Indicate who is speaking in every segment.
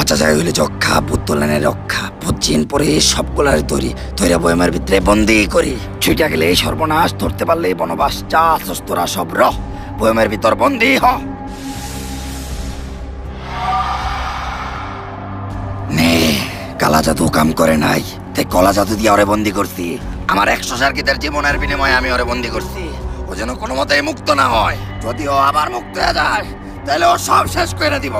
Speaker 1: আচ্ছা যাই হইলে যক্ষা পুত্তলানের রক্ষা পশ্চিম পরে সবগুলার তৈরি তৈরা বয়মের ভিতরে বন্দি করি ছুইটা গেলে সর্বনাশ ধরতে পারলে বনবাস চা তোরা সব রহ বয়মের ভিতর বন্দি হ নে কালা জাদু কাম করে নাই তাই কলা জাদু দিয়ে ওরে বন্দি করছি আমার 100 সার্কিটের জীবনের বিনিময়ে আমি ওরে বন্দি করছি ও যেন কোনো মতেই মুক্ত না হয় যদি ও আবার মুক্ত হয়ে যায় তাহলে ও সব শেষ করে দিব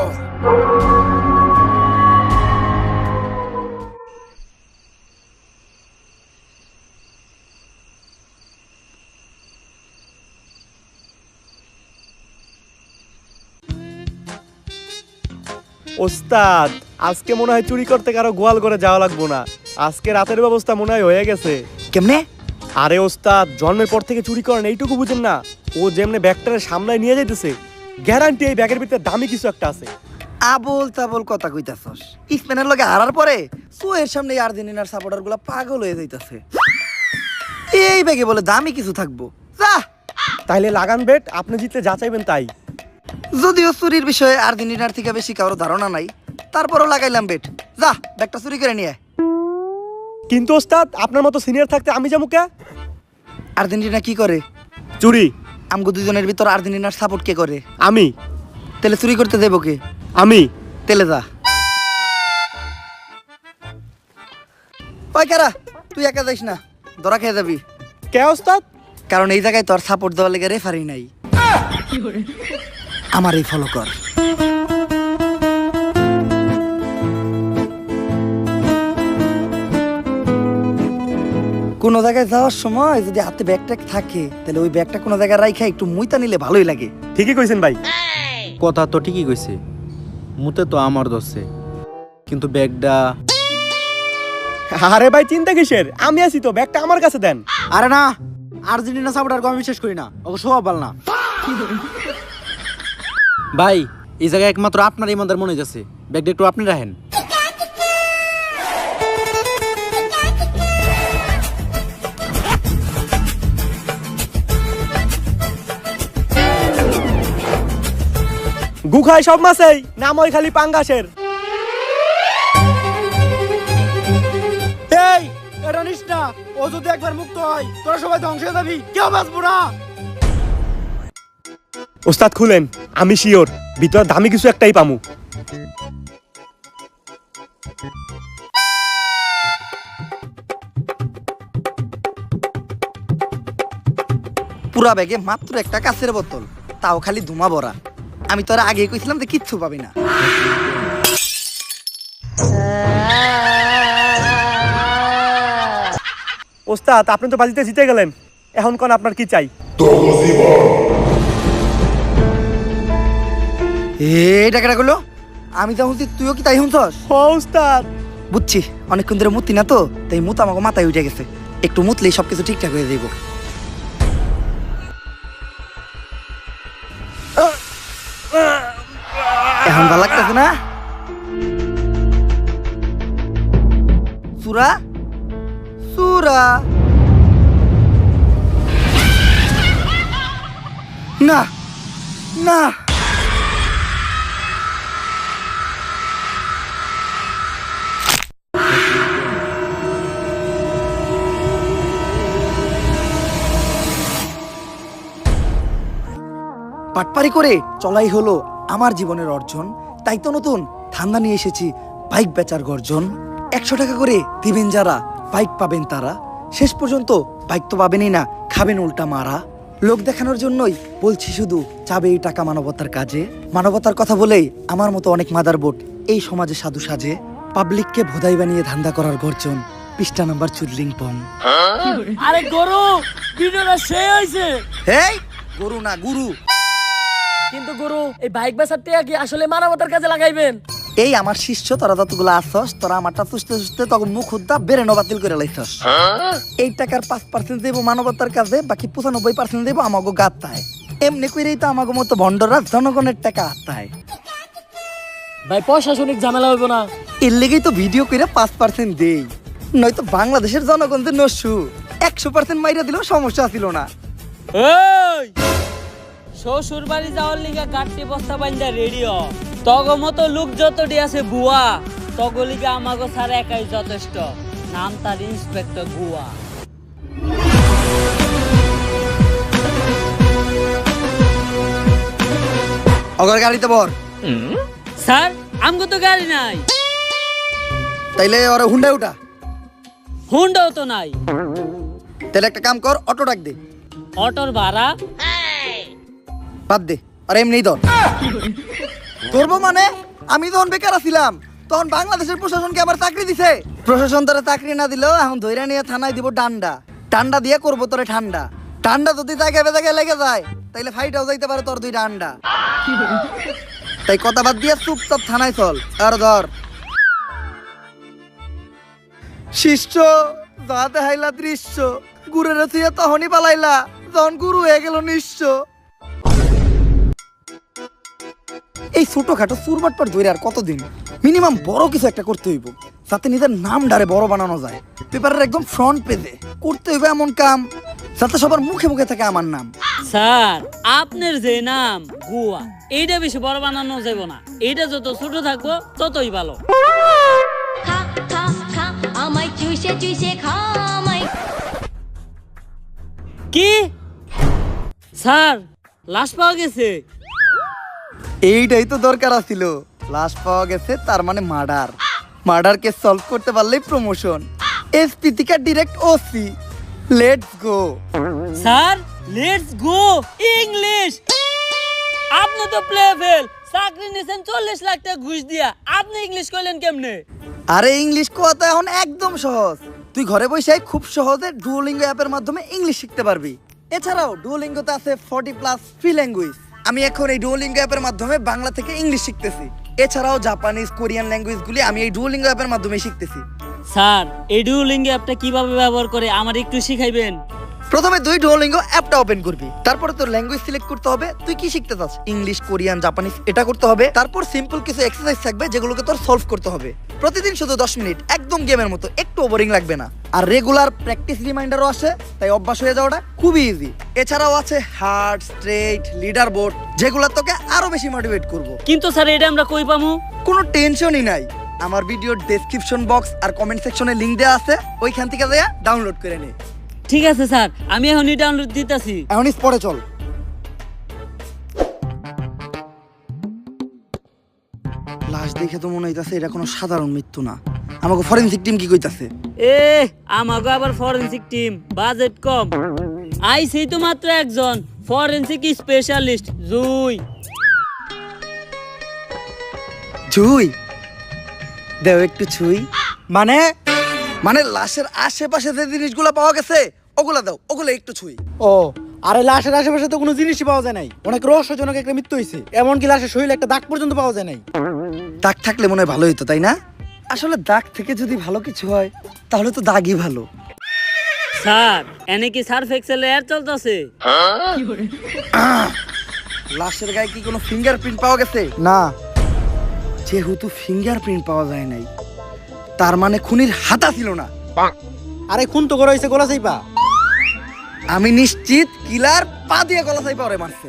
Speaker 2: ওস্তাদ আজকে মনে হয় চুরি করতে কারো গোয়াল করে যাওয়া লাগবো না আজকে রাতের ব্যবস্থা মনে হয় হয়ে গেছে
Speaker 1: কেমনে
Speaker 2: আরে ওস্তাদ জন্মের পর থেকে চুরি করেন এইটুকু বুঝেন না ও যেমনে ব্যাগটারে সামলায় নিয়ে যাইতেছে গ্যারান্টি এই ব্যাগের ভিতরে দামি কিছু একটা আছে
Speaker 3: আবল তাবল কথা কইতাছস স্পেনের লগে হারার পরে সোয়ের সামনে আর্জেন্টিনার সাপোর্টার গুলা পাগল হয়ে যাইতাছে এই ব্যাগে বলে দামি কিছু থাকবো যা
Speaker 2: তাইলে লাগান বেট আপনি জিতলে যা চাইবেন তাই
Speaker 3: যদিও চুরির বিষয়ে আর্জেন্টিনার থেকে বেশি কারো ধারণা নাই তারপরও লাগাইলাম বেট যা ব্যাগটা চুরি করে নিয়ে
Speaker 2: কিন্তু ওস্তাদ আপনার মতো সিনিয়র থাকতে আমি যাবো কে
Speaker 3: আর্জেন্টিনা কি করে
Speaker 2: চুরি
Speaker 3: আমগো দুজনের ভিতর আর্জেন্টিনার সাপোর্ট কে করে
Speaker 2: আমি
Speaker 3: তেলে চুরি করতে দেবো কে
Speaker 2: আমি
Speaker 3: তেলে যা ওই কারা তুই একা যাইস না ধরা খেয়ে যাবি
Speaker 2: কে ওস্তাদ
Speaker 3: কারণ এই জায়গায় তোর সাপোর্ট দেওয়ার লেগে রেফারি নাই আমার এই ফলো কর কোনো জায়গায় যাওয়ার সময় যদি হাতে ব্যাগ ট্যাগ থাকে তাহলে ওই ব্যাগটা কোনো জায়গায় রাইখা একটু মুইতা নিলে ভালোই লাগে
Speaker 2: ঠিকই কইছেন ভাই
Speaker 4: কথা তো ঠিকই কইছে মুতে তো আমার দোষে কিন্তু ব্যাগটা
Speaker 2: আরে ভাই চিন্তা কিসের আমি আছি তো ব্যাগটা আমার কাছে দেন
Speaker 4: আরে না আর্জেন্টিনা সাপোর্টারকে আমি বিশ্বাস করি না ওকে স্বভাব ভালো না ভাই এই জায়গায় একমাত্র আপনার ইমানদার মনে যাচ্ছে ব্যাগটা একটু আপনি রাখেন
Speaker 2: গুখায় সব মাছেই নাম ওই খালি পাঙ্গাসের
Speaker 4: এই এটা নিস না ও যদি একবার মুক্ত হয় তোরা সবাই ধ্বংস হয়ে যাবি কেউ বাঁচবো না
Speaker 2: ওস্তাদ খুলেন আমি শিওর ভিতরে দামি কিছু একটাই পামু
Speaker 3: পুরা ব্যাগে মাত্র একটা কাঁচের বোতল তাও খালি ধুমা ভরা আমি তোরা আগে কইছিলাম যে কিচ্ছু পাবি না
Speaker 2: ওস্তাদ আপনি তো বাজিতে জিতে গেলেন এখন কোন আপনার কি চাই
Speaker 3: এই টাকাটা গুলো আমি যা শুনছি তুইও কি তাই শুনছস
Speaker 2: ও ওস্তাদ
Speaker 3: বুঝছি অনেকক্ষণ ধরে মুতি না তো তাই মুত আমাকে মাথায় উঠে গেছে একটু মুতলেই সবকিছু ঠিকঠাক হয়ে যাইব এখন ভালো লাগতেছে না সুরা সুরা না না পাটপারি করে চলাই হলো আমার জীবনের অর্জন তাই তো নতুন ধান্দা নিয়ে এসেছি বাইক বেচার গর্জন 100 টাকা করে দিবেন যারা বাইক পাবেন তারা শেষ পর্যন্ত বাইক তো পাবেনই না খাবেন উল্টা মারা লোক দেখানোর জন্যই বলছি শুধু যাবে এই টাকা মানবতার কাজে মানবতার কথা বলেই আমার মতো অনেক মাদারবোট এই সমাজে সাধু সাজে পাবলিককে ভোদাই বানিয়ে ধান্দা করার গর্জন পৃষ্ঠা নাম্বার চুদলিং পং
Speaker 5: আরে গরু ভিডিওটা সেই হইছে
Speaker 3: এই গরু না গুরু
Speaker 5: কিন্তু গরু এই বাইক বেচার টাকা কি আসলে মানবতার কাজে লাগাইবেন
Speaker 3: এই আমার শিষ্য তোরা যতগুলো আসছস তোরা আমারটা চুষতে চুষতে তখন মুখ উদ্দা বেরেনো বাতিল করে লাইছস এই টাকার 5% দেবো মানবতার কাজে বাকি 95% দেবো আমাকে গাত্তায় এমনি করেই তো আমাকে মতো ভণ্ডরা জনগণের টাকা আত্মায়
Speaker 5: ভাই প্রশাসনিক ঝামেলা হইব না
Speaker 3: এর লেগেই তো ভিডিও করে 5% দেই নয়তো বাংলাদেশের জনগণ যে নসু 100% মাইরা দিলেও সমস্যা ছিল না
Speaker 5: এই শ্বশুর বাড়ি যাওয়ার লিগা গাড়ি বস্তা বাইন্দা রেডি হ
Speaker 6: তগ মতো লোক যতটি আছে বুয়া তগলিকে আমাকে স্যার একাই যথেষ্ট। নাম তার ইন্সপেক্টর বুয়া।
Speaker 3: অগর গাড়িতে বর।
Speaker 6: স্যার আমগো তো গাড়ি নাই।
Speaker 3: তাইলে ওরা হুন্ডায় উঠা।
Speaker 6: হুন্ডাও তো নাই।
Speaker 3: তাহলে একটা কাম কর, অটো ডাক দে।
Speaker 6: অটোর ভাড়া
Speaker 3: বাদ দে, আর এমনি ধর। ধরবো মানে? আমি তখন বেকার ছিলাম, তখন বাংলাদেশের প্রশাসনকে আবার চাকরি দিছে। প্রশাসন তারা চাকরি না দিলেও এখন ধইরা নিয়ে থানায় দিব ডান্ডা। ডান্ডা দিয়ে করবো তোরে ঠান্ডা। ঠান্ডা যদি জায়গায় বেজায় লেগে যায় তাইলে ফাইটাও যাইতে পারে তোর 2 ডান্ডা। তাই কথা বাদ দিয়ে চুপচাপ থানায় চল। আর ধর শিষ্য যাতে হাইলা দৃশ্য গুরুর থুয়ে তখনই পালাইলা যখন গুরু হয়ে গেল নিঃস্ব। এই ছোটখাটো চুরবাটপাট ধরে আর কতদিন? মিনিমাম বড় কিছু একটা করতে হইব, যাতে নিজের নাম ডারে বড় বানানো যায়। পেপারের একদম ফ্রন্ট পেজে করতে হইবে এমন কাম যাতে সবার মুখে মুখে থাকে আমার নাম।
Speaker 6: স্যার আপনার যে নাম গুয়া এইটা বেশি বড় বানানো যাবে না। এইটা যত ছোট থাকবো ততই ভালো।
Speaker 7: খা খা খা আমায় চুষে চুষে খা আমায়।
Speaker 6: কি স্যার লাশ পাওয়া গেছে?
Speaker 3: এইটাই তো দরকার ছিল। লাশ পাওয়া গেছে, তার মানে মার্ডার। মার্ডার কেস সলভ করতে পারলেই প্রমোশন। এসপি থেকে direct OC. Let's go
Speaker 6: sir let's go English. আপনি তো প্লে ফেল, চাকরি নিছেন 40 লাখ টাকা ঘুষ দিয়া, আপনি ইংলিশ কইলেন কেমনে?
Speaker 3: আরে ইংলিশ কথা এখন একদম সহজ। তুই ঘরে বসে খুব সহজে ডুওলিঙ্গো অ্যাপের মাধ্যমে ইংলিশ শিখতে পারবি। এছাড়াও ডুওলিঙ্গোতে আছে 40+ ফ্রি ল্যাঙ্গুয়েজ। আমি এখন এই ডুওলিঙ্গো অ্যাপের মাধ্যমে বাংলা থেকে ইংলিশ শিখতেছি। এছাড়াও জাপানিজ, কোরিয়ান ল্যাঙ্গুয়েজগুলি আমি এই ডুওলিঙ্গো অ্যাপের মাধ্যমে শিখতেছি।
Speaker 6: স্যার এই ডুওলিঙ্গো অ্যাপটা কিভাবে ব্যবহার করে আমার একটু শিখাইবেন?
Speaker 3: প্রথমে তুই ডুওলিঙ্গো অ্যাপটা ওপেন করবি, তারপরে তোর ল্যাঙ্গুয়েজ সিলেক্ট করতে হবে। তুই কি শিখতে চাস, ইংলিশ, কোরিয়ান, জাপানিজ, এটা করতে হবে। তারপর সিম্পল কিছু এক্সারসাইজ থাকবে যেগুলোকে তোর সলভ করতে হবে। প্রতিদিন শুধু 10 মিনিট, একদম গেমের মতো, একটু বোরিং লাগবে না। আর রেগুলার প্র্যাকটিস রিমাইন্ডারও আসে, তাই অভ্যাস হয়ে যাওয়াটা খুবই ইজি। এছাড়াও আছে হার্ড, স্ট্রেট, লিডার বোর্ড, যেগুলো তোকে আরো বেশি মোটিভেট করবো।
Speaker 6: কিন্তু স্যার এটা আমরা কই পামু?
Speaker 3: কোনো টেনশনই নাই, আমার ভিডিওর ডেসক্রিপশন বক্স আর কমেন্ট সেকশনে লিংক দেওয়া আছে, ওইখান থেকে যা ডাউনলোড করে নে।
Speaker 6: ঠিক আছে স্যার, আমি এখনই ডাউনলোড দিতেছি।
Speaker 3: এখন পরে চল। লাশ দেখে তো মনে হইতাছে এটা কোনো সাধারণ মৃত্যু না। আমাকে ফরেনসিক টিম কি কইতাছে?
Speaker 6: এ আমাগো আবার ফরেনসিক টিম, বাজেট কম। আইছি তো মাত্র একজন ফরেনসিক স্পেশালিস্ট জুই।
Speaker 3: ছুই দেও একটু ছুই। মানে মানে লাশের আশেপাশে যে জিনিসগুলো পাওয়া গেছে ওগুলা দাও, ওগুলো একটু ছুই।
Speaker 4: ও আরে লাশের আশেপাশে তো কোনো জিনিসই পাওয়া যায় নাই। অনেক রহস্যজনক একটা মৃত্যু হয়েছে, এমনকি লাশের শরীরে একটা দাগ পর্যন্ত পাওয়া যায় নাই।
Speaker 3: দাগ থাকলে মনে হয় ভালো হইতো, তাই না? আসলে দাগ থেকে যদি ভালো কিছু হয় তাহলে তো দাগই ভালো।
Speaker 6: স্যার এনে কি সার্ফ এক্সেল এর চলতেছে?
Speaker 3: লাশের গায়ে কি কোনো ফিঙ্গারপ্রিন্ট পাওয়া গেছে?
Speaker 4: না।
Speaker 3: যেহেতু ফিঙ্গারপ্রিন্ট পাওয়া যায় নাই, তার মানে খুনির হাতা ছিল না।
Speaker 4: আরে খুন তো করা হয়েছে গলা চাইপা।
Speaker 3: আমি নিশ্চিত কিলার পা দিয়ে গলা চাইপা ওরে মারছে।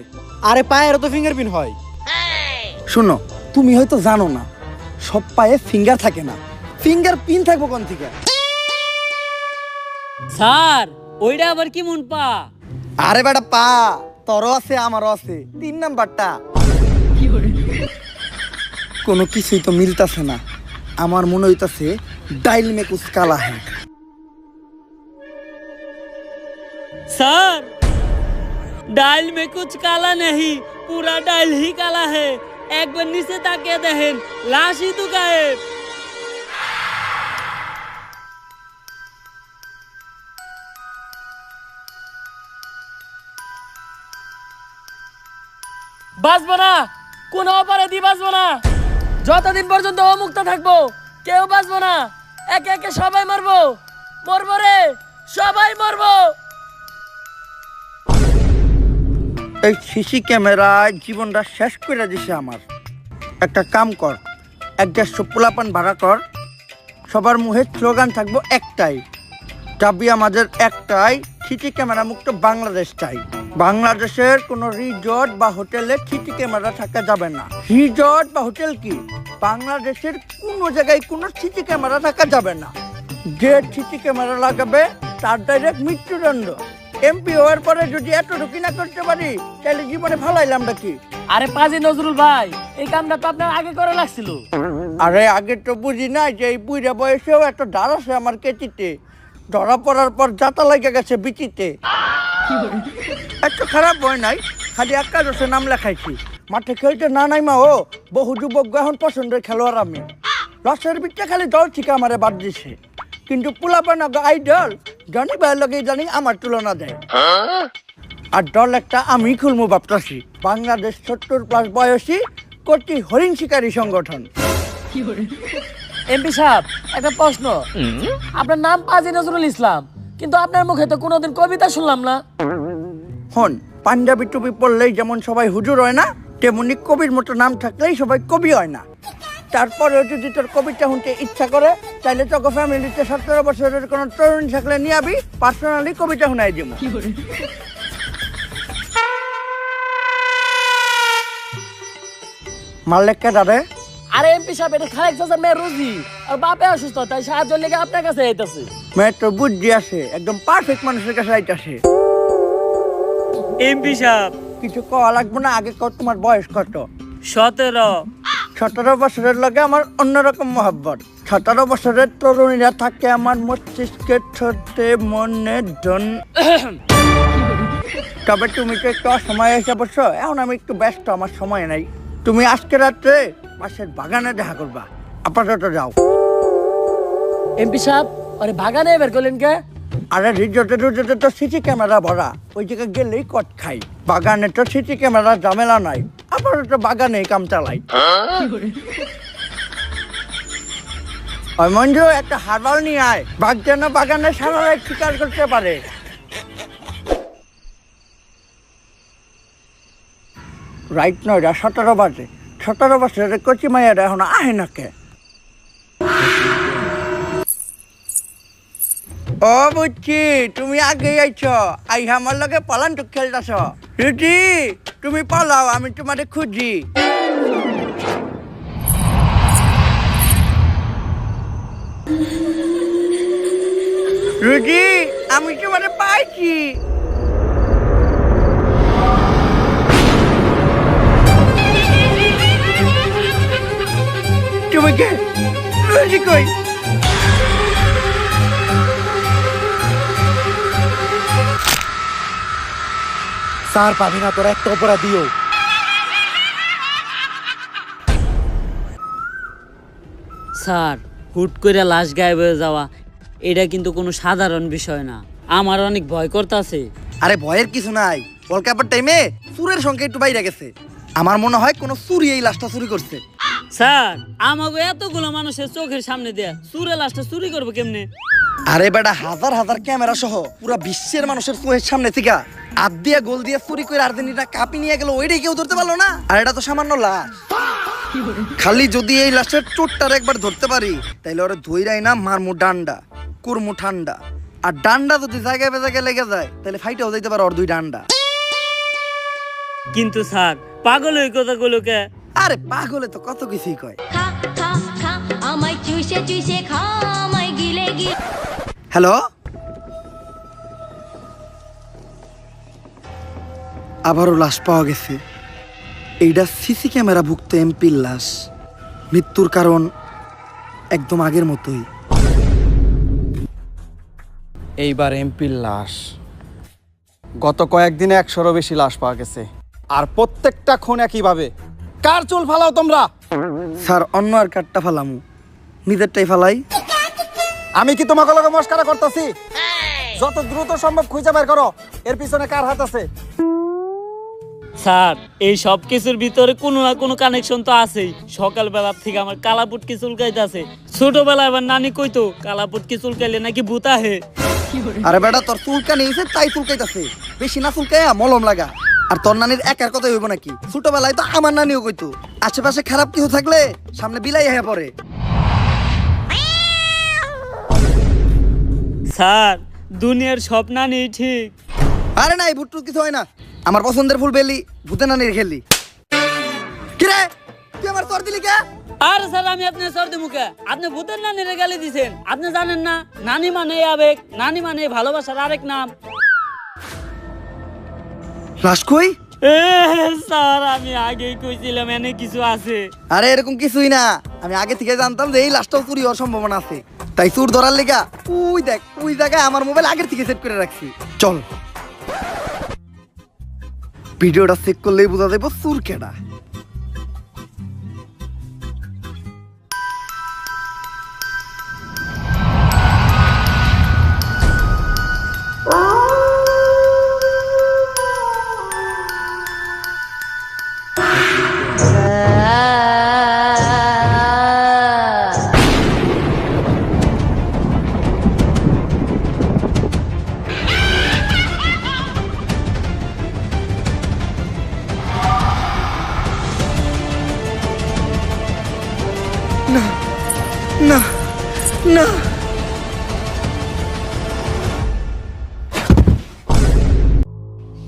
Speaker 4: আরে পায়েরও তো ফিঙ্গারপ্রিন্ট হয়।
Speaker 3: শোনো, তুমি হয়তো জানো না, সব পায়ে ফিঙ্গার থাকে না। ফিঙ্গারপ্রিন্ট থাকবো কোন থেকে?
Speaker 6: স্যার ওইটা আবার কি মন পা?
Speaker 3: আরে বেটা পা তোরও আছে আমারও আছে, 3 নাম্বারটা। কোনো কিছুই তো মিলতাছে না। আমার মনে হইতাছে ডাইল মে কুছ কালা হ্যাঁ।
Speaker 6: सर डाल में कुछ काला नहीं, पूरा डाल ही काला है। एक बार नीचे ताके देखें, लाश ही तो गायब।
Speaker 5: বাঁচবো না, কোন অপরাধী বাঁচবো না। যতদিন পর্যন্ত অমুক্ত থাকবো কেউ বাঁচবো না। একে একে সবাই মরবো, মরবো রে, সবাই মরবো।
Speaker 3: এই সিসি ক্যামেরায় জীবনটা শেষ করে দিছে আমার। একটা কাম কর, 150 পোলাপান ভাড়া কর, সবার মুখে স্লোগান থাকবো একটাই, চাবি আমাদের একটাই, সিসি ক্যামেরা মুক্ত বাংলাদেশ চাই।
Speaker 8: বাংলাদেশের কোনো রিসর্ট বা হোটেলে সিসি ক্যামেরা থাকা যাবে না। রিসর্ট বা হোটেল কি, বাংলাদেশের কোনো জায়গায় কোনো সিসি ক্যামেরা থাকা যাবে না। যে সিসি ক্যামেরা লাগাবে তার ডাইরেক্ট মৃত্যুদণ্ড। এমপি হওয়ার পরে যদি এতটুকু না করতে পারি তাহলে জীবনে ভালাইলাম নাকি?
Speaker 5: আরে পাজি নজরুল ভাই, এই কামটা তো আপনার আগে করে লাগছিল।
Speaker 8: আরে আগে তো বুঝি না যে এই বুড়া বয়সেও এত ধার আছে আমার কেচিতে। ধরা পড়ার পর জাতা লেগে গেছে বিচিতে। এত খারাপ হয় নাই, খালি একাদশে নাম লেখাইছি। মাঠে খেলতে না নাই মা ও বহু যুবক এখন পছন্দের খেলোয়াড় আমি। রসের বিটটা খালি দল থেকে আমারে বাদ দিছে, কিন্তু পোলাপানা আইডল জানি ভাইয়ের লগে জানি আমার তুলনা দেয়। আর দল একটা আমি খুলমু ভাবতাছি, বাংলাদেশ 70+ বয়সী কোটি হরিণ শিকারী সংগঠন।
Speaker 5: এমপি সাহেব, একটা প্রশ্ন। আপনার নাম পাজি নজরুল ইসলাম, কিন্তু আপনার মুখে তো কোনোদিন কবিতা শুনলাম না।
Speaker 8: হন, পাঞ্জাবি টুপি পরলেই যেমন সবাই হুজুর হয় না, তেমনি কবির মতো নাম থাকলেই সবাই কবি হয় না। তারপরেও যদি তোর কবিতা শুনতে ইচ্ছা করে তাহলে তোকে ফ্যামিলিতে 17 বছরের কোনো তরুণ থাকলে নিয়ে আবি, পার্সোনালি কবিতা শুনাই দিব। মাল্লেককে দাদে।
Speaker 5: আরে এমপি সাহেব, এটা খালেক চাচার মেয়ে রুজি, আর বাপে অসুস্থ, তাই সাহায্য লেগে আপনার কাছে আইতাছে।
Speaker 8: মেয়ের তো বুদ্ধি আছে, একদম পারফেক্ট মানুষের কাছে আইতাছে।
Speaker 6: এমপি সাহেব,
Speaker 8: কিছু কওয়া লাগবে না, আগে কর তোমার বয়স কত?
Speaker 6: 17।
Speaker 8: 17 বছরের লগে আমার অন্যরকম মহব্বত। 17 বছরের তরুণীরা থাকে আমার মস্তিষ্কের ছোটে মনে ধন। তবে তুমি তো একটু অসময় এসে বসছো, এখন আমি একটু ব্যস্ত, আমার সময় নাই। তুমি আজকে রাত্রে পাশের বাগানে দেখা করবা, আপাতত যাও।
Speaker 5: এমপি সাহেব, আরে বাগানে বের করলেন কে?
Speaker 8: আরে রিজোর্টে তো সিসি ক্যামেরা ভরা, ওই জায়গায় গেলেই কট খাই। বাগানে তো সিসি ক্যামেরা ঝামেলা নাই, আপাতত বাগানে কাম চালাই। ওই মঞ্জু, একটা হারবাল নিয়ে আয়, বাঘ যেন বাগানে সারা রাত শিকার করতে পারে। রাইট নয়, 17 বাজে। 17 বছরের কচি মাইয়ারা এখন আহে না কে? ও বুঝছি, তুমি আগে আইছ, আই আমার লগে পালান তো খেলতেছ। রুজি, তুমি পালাও, আমি তোমারে খুঁজি। রুজি, আমি তোমারে পাইছি। তুমি কে? রুজি কই?
Speaker 2: স্যার পাবি না, তোর একটা অপরাধীও।
Speaker 6: স্যার, হুট করে লাশ গায়েব হয়ে যাওয়া এটা কিন্তু কোনো সাধারণ বিষয় না। আমার অনেক ভয় করতেছে।
Speaker 3: আরে ভয়ের কিছু নাই, ওয়ার্ল্ড কাপের টাইমে চুরের সংখ্যা একটু বাইরে গেছে। আমার মনে হয় কোনো চুরি এই লাশটা চুরি করছে।
Speaker 6: স্যার, আমাকে এতগুলো মানুষের চোখের সামনে দেয়া চুরে লাশটা চুরি করবো কেমনে?
Speaker 3: আরে বেটা, হাজার হাজার ক্যামেরা সহ পুরো বিশ্বের মানুষের চোখের সামনে থেকে হাত দিয়া গোল দিয়ে চুরি করে আর্জেন্টিনা কাপি নিয়ে গেল, ওইটাই কেউ ধরতে পারলো না। আর এটা তো সামান্য লাশ। খালি যদি এই লাশের চোটটার একবার ধরতে পারি তাইলে ওরা ধইরাই না মারমু ডান্ডা, কুরমু ঠান্ডা। আর ডান্ডা যদি জায়গায় জায়গায় লেগে যায় তাহলে ফাইটেও যাইতে পারে ওর 2 ডান্ডা।
Speaker 6: কিন্তু স্যার, পাগল ওই কথাগুলোকে।
Speaker 3: আরে পাগলে তো কত কিছুই কয়।
Speaker 7: খা খা খা আমায় চুষে চুষে খা আমায় গিলে গিলে।
Speaker 3: হ্যালো, আবারও লাশ পাওয়া গেছে। এইটা সিসি ক্যামেরা ভুক্ত এমপির লাশ। মৃত্যুর কারণ একদম আগের মতোই।
Speaker 9: এইবার এমপির লাশ। গত কয়েকদিনে 100-এরও বেশি লাশ পাওয়া গেছে, আর প্রত্যেকটা খুন একইভাবে। কার চুল ফালাও তোমরা?
Speaker 3: স্যার, অন্য আর কাটটা ফালামু, নিজেরটাই ফালাই।
Speaker 9: আমি কি তোমাকে লগে মস্কারা করতেছি? যত দ্রুত সম্ভব খুঁজে বের করো এর পিছনে কার হাত আছে।
Speaker 6: স্যার, এই সব কিছুর ভিতরে কোনো না কোনো কানেকশন তো আছেই। সকালবেলা থেকে আমার কালাপুটকি চুলকাইতেছে। ছোটবেলায় আমার নানি কইতো কালাপুটকি চুলকাইলে নাকি ভূত আহে।
Speaker 3: আরে বেটা, তোর চুলকা নিয়েছে তাই চুলকাইতাছে, বেশি না চুলকাইয়া মলম লাগা। আর তোর নানির একার কথাই হইব নাকি? ছোটবেলায় তো আমার নানিও কইতো আশেপাশে খারাপ কিছু থাকলে সামনে বিলাই হয়ে পড়ে।
Speaker 6: স্যার, দুনিয়ার সব নানি ঠিক,
Speaker 3: আরে নাই ভুট্টু কিছু হয় না, আমার পছন্দের ফুল বেলি ভূতে নানির খেললি। কিরে তুই আমার তোর দিলি কে?
Speaker 6: আরে স্যার আমি আপনার সর্দি মুখে আপনি ভূতের নানির গালি দিছেন। আপনি জানেন না নানি মানে আবেগ, নানি মানে ভালোবাসার আরেক নাম।
Speaker 3: লাশ কই?
Speaker 6: এ স্যার আমি আগেই কইছিলাম এনে কিছু আছে।
Speaker 3: আরে এরকম কিছুই না, আমি আগে থেকে জানতাম যে এই লাশটাও চুরি হওয়ার সম্ভাবনা আছে, তাই চোর ধরার লেগা ওই দেখ ওই জায়গায় আমার মোবাইল আগের থেকে সেট করে রাখছি। চল ভিডিওটা চেক করলেই বোঝা যাবে চোর কেডা। না না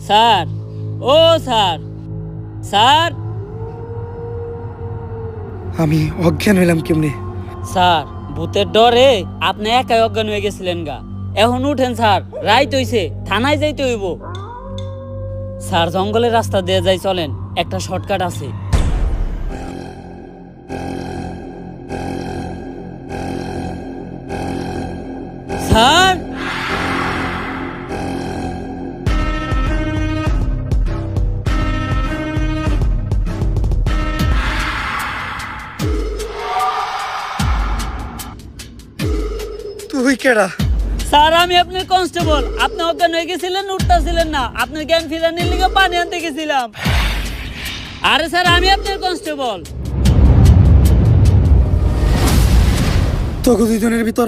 Speaker 6: স্যার ও স্যার, স্যার
Speaker 3: আমি অজ্ঞান হইলাম কেমনে?
Speaker 6: স্যার ভূতের ডরে আপনি একাই অজ্ঞান হয়ে গেছিলেন গা। এখন উঠেন স্যার, রাইত হইছে, থানায় যাইতে হইব। স্যার জঙ্গলের রাস্তা দিয়ে যাই, চলেন, একটা শর্টকাট আছে। স্যার
Speaker 3: তুই কেডা?
Speaker 6: স্যার আমি আপনার কনস্টেবল। আপনি অজ্ঞান হয়ে গেছিলেন, উঠতেছিলেন না, আপনার জ্ঞান ফিরানোর লিগে পানি আনতে গেছিলাম। আরে স্যার আমি আপনার কনস্টেবল।
Speaker 3: তোকে দুজনের ভিতর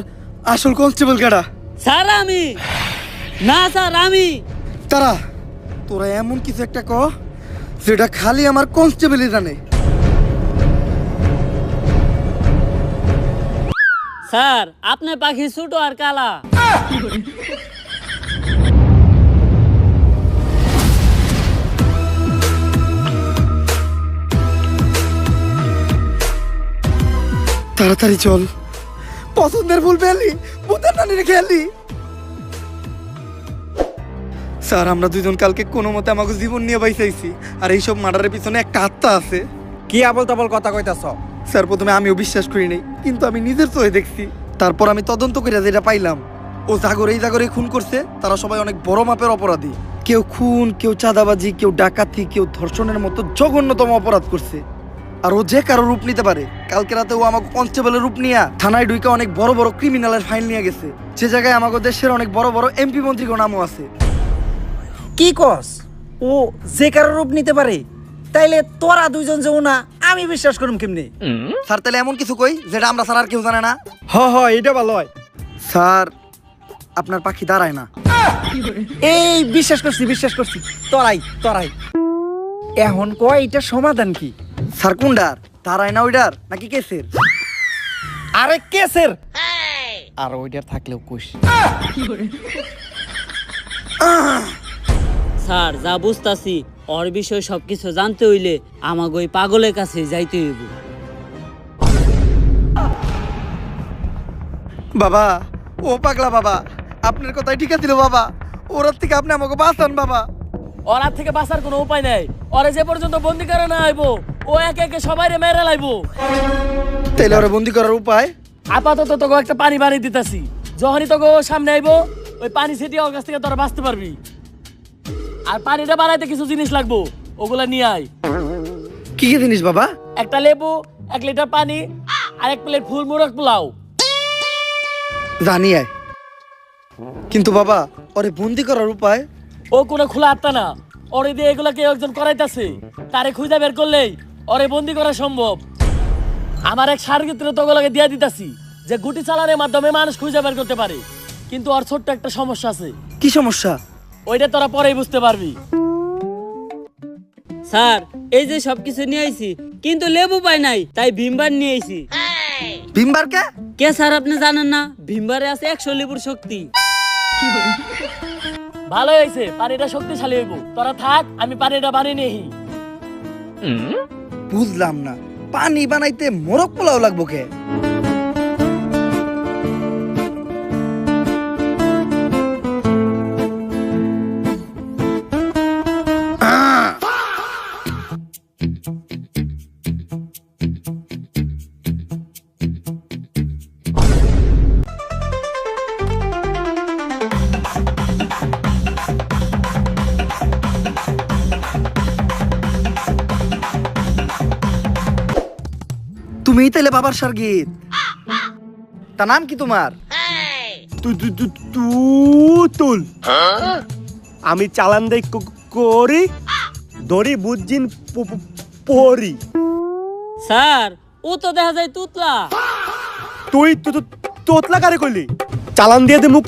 Speaker 3: আসল কনস্টেবল কেডা?
Speaker 6: স্যার আমি না, স্যার আমি।
Speaker 3: তারা তোরা এমন কিছু একটা ক যেটা খালি আমার কনস্টেবলই জানে।
Speaker 6: স্যার আপনি পাখি ছোট আর কালা।
Speaker 3: তাড়াতাড়ি চল, পছন্দের ফুল পেলি ভূতের নানির খেয়ালি। স্যার আমরা দুজন কালকে কোনো মতে আমাকে জীবন নিয়ে বাইসাইছি, আর এইসব মার্ডারের পিছনে একটা আত্মা আছে।
Speaker 9: কি আবল তাবল কথা কইতাছ?
Speaker 3: স্যার প্রথমে আমিও বিশ্বাস করি নাই, কিন্তু আমি নিজের চোখে দেখছি। তারপর আমি তদন্ত করে যেটা পাইলাম, ও জাগরে এই জাগরে খুন করছে, তারা সবাই অনেক বড় মাপের অপরাধী। কেউ খুন, কেউ চাঁদাবাজি, কেউ ডাকাতি, কেউ ধর্ষণের মতো জঘন্যতম অপরাধ করছে। আর ও যে কারো রূপ নিতে পারে। কালকে রাতে ও আমাকে কনস্টেবলের রূপ নিয়ে থানায় ঢুকে অনেক বড় বড় ক্রিমিনালের ফাইল নিয়ে গেছে, যে জায়গায় আমাদের দেশের অনেক বড় বড় এমপি মন্ত্রীর নামও আছে।
Speaker 4: কি কস? ও যে কারো রূপ নিতে পারে? তাইলে তোরা দুইজন যেও না, আমি বিশ্বাস করুম কেমনে?
Speaker 3: স্যার তাহলে এমন কিছু কই যেটা আমরা স্যার আর কেউ জানে না।
Speaker 2: হ এটা ভালো হয়।
Speaker 3: স্যার আপনার পাখি দাঁড়ায় না।
Speaker 4: এই বিশ্বাস করছি, তোরাই তোরাই। এখন কয় এটা সমাধান কি?
Speaker 3: স্যার কোনডার, দাঁড়ায় না ওইডার নাকি কেসের?
Speaker 4: আরে কেসের।
Speaker 9: আর ওইটার থাকলেও কুশ।
Speaker 6: স্যার যা বুঝতাছি ওর বিষয়ে সবকিছু জানতে হইলে আমাকে ওই পাগলের কাছে যাইতে হইব।
Speaker 3: বাবা ও পাগলা বাবা, আপনার কথাই ঠিক আছিল বাবা, ওর থেকে আপনি আমাকে বাঁচান বাবা।
Speaker 5: ওর হাত থেকে বাঁচার কোনো উপায় নাই। ওরে যে পর্যন্ত বন্দি করে না আইবো, ও একে একে সবাই মেরে লাইবো।
Speaker 3: তাইলে ওরা বন্দি করার উপায়?
Speaker 5: আপাতত তোকে একটা পানি বাড়ি দিতেছি, যখনই তোকে ও সামনে আইবো ওই পানি ছিটিয়ে ওর কাছ থেকে তোরা বাঁচতে পারবি। আর পানিটা বাড়াইতে কিছু জিনিস লাগবো, ওগুলা নিয়ে আয়।
Speaker 3: কি কি জিনিস বাবা?
Speaker 5: একটা লেবু, 1 লিটার পানি, আর 1 প্লেট ফুল মুরগ পোলাও।
Speaker 3: জানি আয়, কিন্তু বাবা ওরে বন্দি করার উপায়?
Speaker 5: ও কোনো খোলা আত্মা না, ওরে দিয়ে এগুলা কেউ একজন করাইতাছে। তারে খুঁজে বের করলেই ওরে বন্দি করা সম্ভব। আমার এক সার্গিত্র তোগুলোকে দিয়ে দিতাছি, যে গুটি চালানোর মাধ্যমে মানুষ খুঁজে বের করতে পারে। কিন্তু ওর ছোট্ট একটা সমস্যা আছে।
Speaker 3: কি সমস্যা?
Speaker 5: ওইটা তোরা পরেই বুঝতে পারবি।
Speaker 6: স্যার এই যে সবকিছু নিয়ে আইছি, কিন্তু লেবু পাই নাই, তাই ভিমবার নিয়ে আইছি।
Speaker 3: ভিমবার কে?
Speaker 6: কে স্যার আপনি জানেন না? ভিমবারে আছে 100 লেবুর শক্তি।
Speaker 5: ভালো হয়েছে, পানিটা শক্তিশালী হইব। তোরা থাক, আমি পানিটা বানিয়ে নেই।
Speaker 3: বুঝলাম না, পানি বানাইতে মোরগ পোলাও লাগবো কে? তুমিই তাইলে বাবার সার্গিত? তা নাম কি তোমার?
Speaker 2: তুল। আমি চালান দেই করি, দড়ি বুঝিন পরি।
Speaker 6: স্যার ও তো দেখা যায় তুতলা।
Speaker 2: তুই তোতলা কারে কইলি? চালান দিয়ে দে মুখ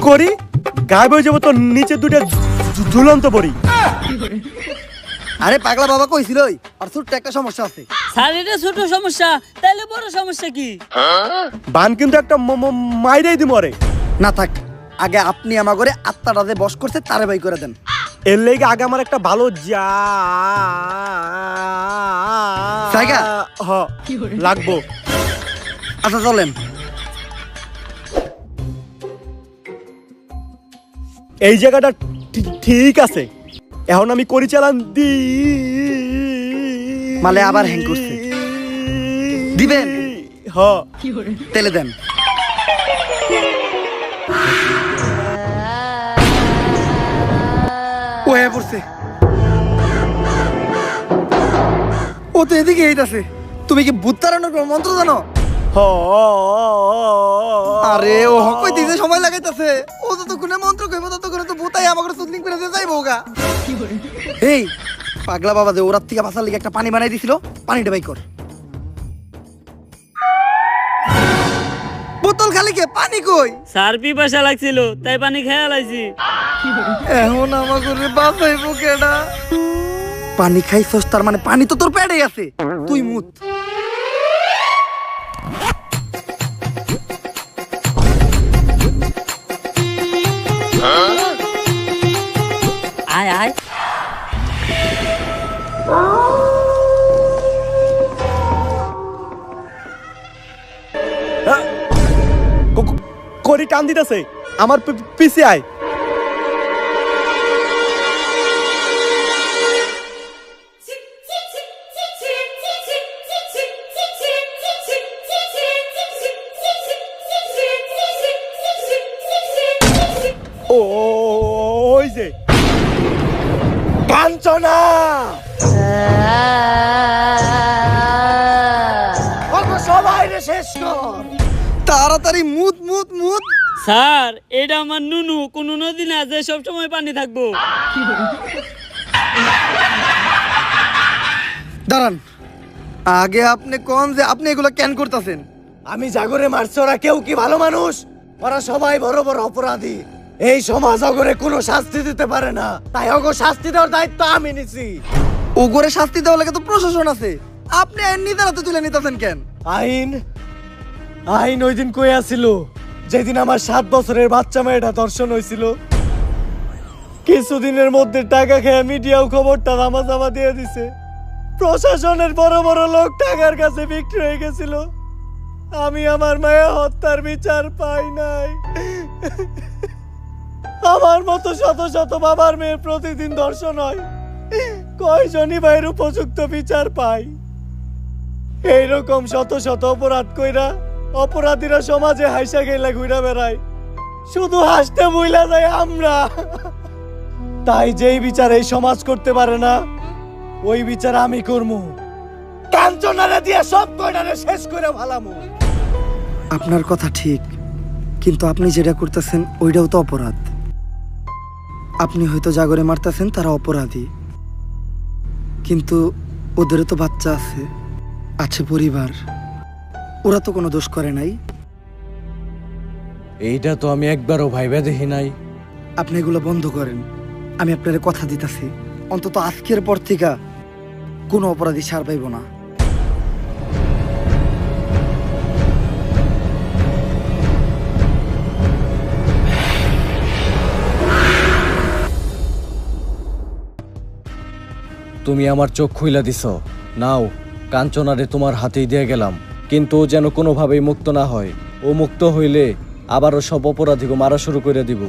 Speaker 2: করি, গায়েব হয়ে যাবো তোর নিচে দুটা ঝুলন্ত পড়ি।
Speaker 3: আরে পাগলা বাবা কইছিল আর ছোট্ট একটা সমস্যা আছে।
Speaker 6: স্যার এটা ছোট সমস্যা, তাইলে বড় সমস্যা কি?
Speaker 2: বান কিন্তু একটা মাইরাই দি মরে।
Speaker 3: না থাক, আগে আপনি আমার ঘরে আত্মাটা যে বস করছে তারে বাই করে দেন।
Speaker 2: এর লেগে আগে আমার একটা ভালো
Speaker 3: জায়গা
Speaker 2: লাগবো।
Speaker 3: আচ্ছা চলেন।
Speaker 2: এই জায়গাটা ঠিক আছে, এখন আমি করি চালান দি
Speaker 3: মালে আবার হ্যাং করছে। দিবেন?
Speaker 2: হ
Speaker 3: তেলে দেন। ও হয়ে পড়ছে, ও তো এদিকে এইটাছে। তুমি কি ভূত তাড়ানোর কোনো মন্ত্র জানো? আরে ও হকই দিতে সময় লাগাইতাছে। ও যতক্ষণে মন্ত্র কইবো ততক্ষণে তো ভূতাই আমাকে সুদলিং করে দিয়ে যাইবো গা। এই পাগলা বাবা যে ওরার থেকে বাঁচার লিগে একটা পানি বানাই দিছিল, পানিটা বাই কর। বোতল খালি কে, পানি কই?
Speaker 6: স্যার পিপাসা লাগছিল তাই পানি খেয়ে লাইছি।
Speaker 3: এখন আমাকে বাঁচাইবো কেডা? পানি খাইছস তার মানে পানি তো তোর পেটে আছে, তুই মুত।
Speaker 6: আয় আয়।
Speaker 2: করি টান দিতেছে, আমার পিছে আয়। ওই যে কাঞ্চনা, সবাই রে শেষ কর
Speaker 3: তাড়াতাড়ি মুত মুত মুত।
Speaker 6: স্যার এটা আমার নুনু, কোন নদী না যে সবসময় পানি থাকবো।
Speaker 3: দাঁড়ান, আগে আপনি কোন যে আপনি এগুলো কেন করতেছেন?
Speaker 2: আমি জাগরে মারছি, ওরা কেউ কি ভালো মানুষ? ওরা সবাই বড় বড় অপরাধী। এই সমাজ অগরে কোনো শাস্তি দিতে পারে না, তাই অগ শাস্তি দেওয়ার দায়িত্ব আমি নিছি।
Speaker 3: ওগরে শাস্তি দেওয়ার লাগে তো প্রশাসন আছে, আপনি আইন নিজের হাতে তুলে নিতেছেন কেন?
Speaker 2: আইন আইন ওই দিন কই আসিল যেদিন আমার 7 বছরের বাচ্চা মেয়েটা ধর্ষণ হয়েছিল। কিছুদিনের মধ্যে টাকা খেয়ে মিডিয়াও খবরটা রামাজামা দিয়ে দিছে। প্রশাসনের বড় বড় লোক টাকার কাছে বিক্রি হয়ে গেছিল। আমি আমার মায়া হত্যার বিচার পাই নাই। আমার মতো শত শত বাবার মেয়ের প্রতিদিন ধর্ষণ হয়, কয়জনই ভাইয়ের উপযুক্ত বিচার পাই? এইরকম শত শত অপরাধ কইরা অপরাধীরা সমাজে হাইসা গেলা ঘুরা বেড়ায়, শুধু হাসতে ভুইলা যায় আমরা। তাই যেই বিচার এই সমাজ করতে পারে না, ওই বিচার আমি করবো। কাঞ্চনারে দিয়ে সব কয়টারে শেষ করে ভালামু।
Speaker 3: আপনার কথা ঠিক, কিন্তু আপনি যেটা করতেছেন ওইটাও তো অপরাধ। আপনি হয়তো জাগরে মারতেছেন, তারা অপরাধী, কিন্তু ওদেরও তো বাচ্চা আছে, আছে পরিবার, ওরা তো কোনো দোষ করে নাই।
Speaker 2: এইটা তো আমি একবারও ভাইবা দেখি নাই।
Speaker 3: আপনি এগুলো বন্ধ করেন, আমি আপনার কথা দিতেছি, অন্তত আজকের পর থেকে কোনো অপরাধী ছাড় পাইব না।
Speaker 2: তুমি আমার চোখ খুইলা দিছ। নাও, কাঞ্চনারে তোমার হাতেই দিয়ে গেলাম, কিন্তু ও যেন কোনোভাবেই মুক্ত না হয়। ও মুক্ত হইলে আবারও সব অপরাধীকে মারা শুরু করে দিব।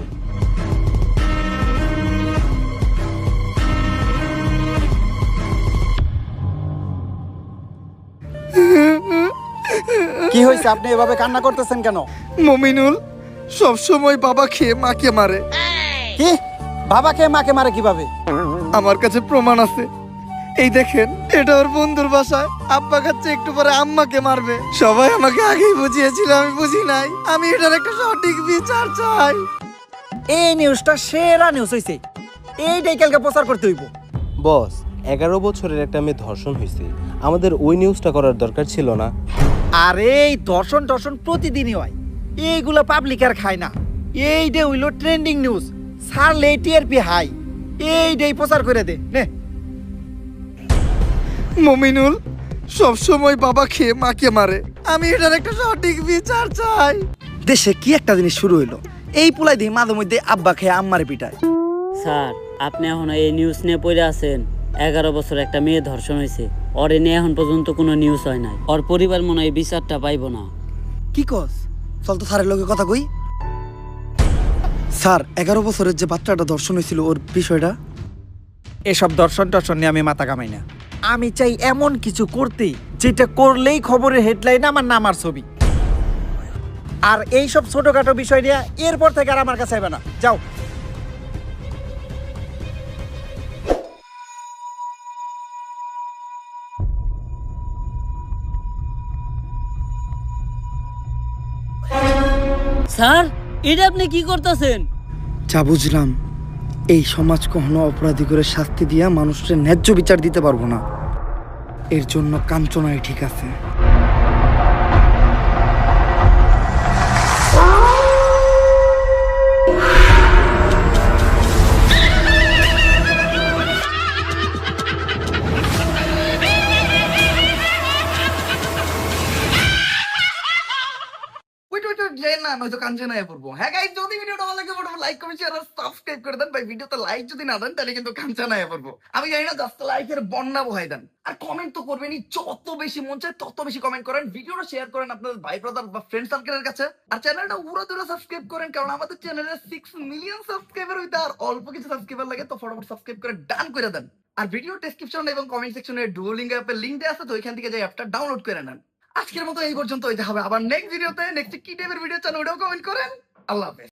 Speaker 9: কি হয়েছে, আপনি এভাবে কান্না করতেছেন কেন?
Speaker 3: মমিনুল সব সময় বাবা খেয়ে মাকে মারে।
Speaker 9: কি, বাবাকে মাকে মারে কিভাবে?
Speaker 3: আমার কাছে প্রমাণ আছে। এই দেখেন, এটা ওর বন্ধুর বাসায়। আব্বা খাচ্ছে, একটু পরে আম্মাকে মারবে। সবাই আমাকে আগেই বুঝিয়েছিল, আমি বুঝি নাই। আমি এটার একটা সঠিক বিচার চাই।
Speaker 4: এই নিউজটা সেরা নিউজ হইছে, এইটাই কালকে প্রচার করতে হইব।
Speaker 10: বস, 11 বছরের একটা মেয়ে ধর্ষণ হয়েছে, আমাদের ওই নিউজটা করার দরকার ছিল না?
Speaker 4: আরে এই দর্শন প্রতিদিনই হয়, এইগুলা পাবলিক আর খায় না। এইটা হইল ট্রেন্ডিং নিউজ, ছাড়লে টিআরপি হাই। এইটাই প্রচার করে দে নে।
Speaker 3: মমিনুল সব সময় বাবা খেয়ে মাকে মারে। আমি এটার একটা সঠিক বিচার চাই। দেশে কি একটা জিনিস শুরু হইলো, এই পুলাই দিয়ে মাঝে মধ্যে আব্বা খেয়ে আম্মারে পিটায়।
Speaker 6: স্যার, আপনি এখন এই নিউজ নিয়ে পড়ে আছেন। 11 বছর একটা মেয়ে ধর্ষণ হয়েছে, ওর নিয়ে এখন পর্যন্ত কোনো নিউজ হয় নাই। ওর পরিবার মনে হয় এই বিচারটা পাইব না।
Speaker 3: কি কস? চল তো স্যারের লোকে কথা কই। স্যার, 11 বছরের যে বাচ্চাটা ধর্ষণ হয়েছিল, ওর বিষয়টা।
Speaker 4: এসব দর্শন নিয়ে আমি মাথা কামাই না। আমি চাই এমন কিছু করতে যেটা করলেই খবরের হেডলাইন আমার নাম আর ছবি। আর এইসব ছোটখাটো বিষয় নিয়ে এরপর থেকে আর আমার কাছে আইবে না। যাও।
Speaker 6: স্যার, এটা আপনি কি করতেছেন?
Speaker 3: যা বুঝলাম, এই সমাজ কখনো অপরাধী করে শাস্তি দিয়া মানুষের ন্যায্য বিচার দিতে পারবো না। এর জন্য কাঞ্চনাই ঠিক আছে। না নয়তো কাঞ্চনায় পড়বো। হ্যাঁ গাইস, যদি ভিডিওটা ভালো লাগে ফটোফট লাইক কমেন্ট শেয়ার আর সাবস্ক্রাইব করে দেন ভাই। ভিডিওতে লাইক যদি না দেন তাহলে কিন্তু কাঞ্চনায় পড়বো। আমি জানি না, জাস্ট লাইকের বন্যা বহাই দেন আর কমেন্ট তো করবেনই। যত বেশি মন চায় তত বেশি কমেন্ট করেন, ভিডিওটা শেয়ার করেন আপনাদের ভাই ব্রাদার বা ফ্রেন্ড সার্কেলের কাছে। আর চ্যানেলটা উড়া দুরা সাবস্ক্রাইব করেন, কারণ আমাদের চ্যানেলে 6 মিলিয়ন সাবস্ক্রাইবার হইতে আর অল্প কিছু সাবস্ক্রাইবার লাগে। তো ফটোফট সাবস্ক্রাইব করে ডান করে দেন। আর ভিডিও ডেসক্রিপশন এবং কমেন্ট সেকশনে ডুওলিঙ্গো অ্যাপের লিংক দেওয়া আছে, তো ওইখান থেকে যাই অ্যাপটা ডাউনলোড করে নেন। আজকের মতো এই পর্যন্ত। হইতে হবে আবার নেক্সট ভিডিওতে। নেক্সট কি টাইপের ভিডিও চান ওটাও কমেন্ট করেন। আল্লাহ হাফেজ।